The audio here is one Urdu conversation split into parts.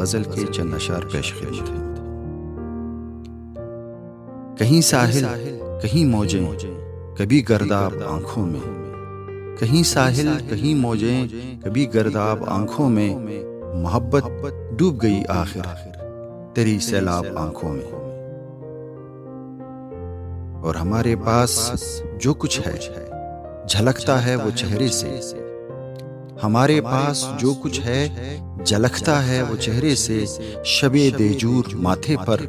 غزل کے چند اشعار پیش خدمت ہیں۔ کہیں ساحل کہیں موجیں کبھی گرداب آنکھوں میں، کہیں ساحل کہیں موجیں کبھی گرداب آنکھوں میں، محبت ڈوب گئی آخر تیری سیلاب آنکھوں میں۔ اور ہمارے پاس جو کچھ ہے جھلکتا ہے وہ چہرے سے، ہمارے پاس جو کچھ ہے جھلکتا ہے وہ چہرے سے، شب دیجور ماتھے پر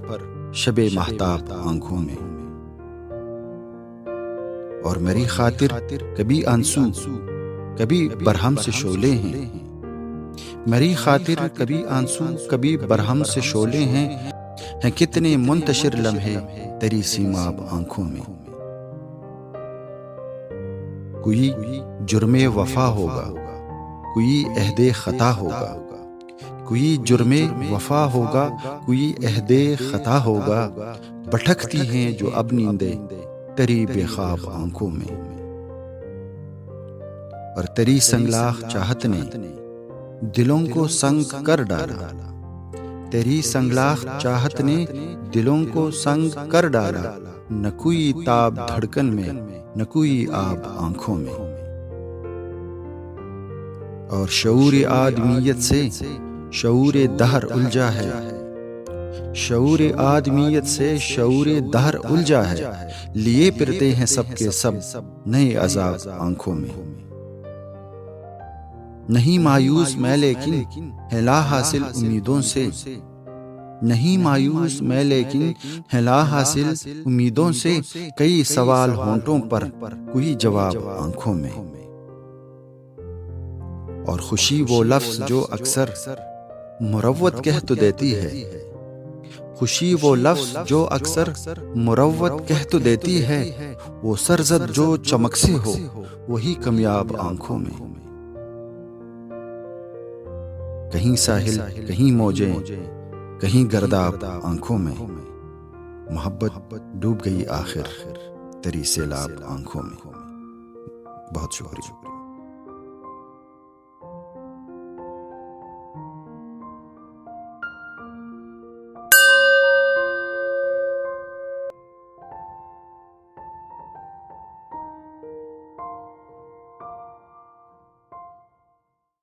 شب ماہتاب آنکھوں میں۔ اور میری خاطر کبھی آنسو کبھی برہم سے شعلے ہیں، میری خاطر کبھی آنسو کبھی برہم سے شعلے ہیں کتنے منتشر لمحے تیری سیماب آنکھوں میں۔ کوئی جرم وفا ہوگا، کوئی عہد خطا ہوگا، کوئی جرم وفا ہوگا، کوئی عہد خطا ہوگا، بھٹکتی ہیں جو اب نیندیں تیری بے خواب آنکھوں میں۔ اور تیری سنگلاخ چاہت نے دلوں کو سنگ کر ڈالا، تیری سنگلاخ چاہت نے دلوں کو سنگ کر ڈالا، نہ کوئی تاب دھڑکن میں نہ کوئی آب آنکھوں میں۔ اور شعور آدمیت سے شعور دہر الجھا ہے، شعور آدمیت سے شعور دہر الجھا ہے، لیے پھرتے ہیں سب کے سب نئے عذاب آنکھوں میں۔ نہیں مایوس میں لیکن ہے لا حاصل امیدوں سے، نہیں مایوس میں لیکن ہے لا حاصل امیدوں سے، کئی سوال ہونٹوں پر کوئی جواب آنکھوں میں۔ اور خوشی وہ لفظ جو اکثر مروت کہہ تو دیتی ہے، خوشی وہ لفظ جو اکثر مروت کہہ تو دیتی ہے، وہ سرزد جو چمک سے ہو وہی کامیاب آنکھوں میں۔ کہیں ساحل کہیں موجیں کہیں گرداب آنکھوں میں، محبت ڈوب گئی آخر تیری سیلاب آنکھوں میں۔ بہت شکریہ۔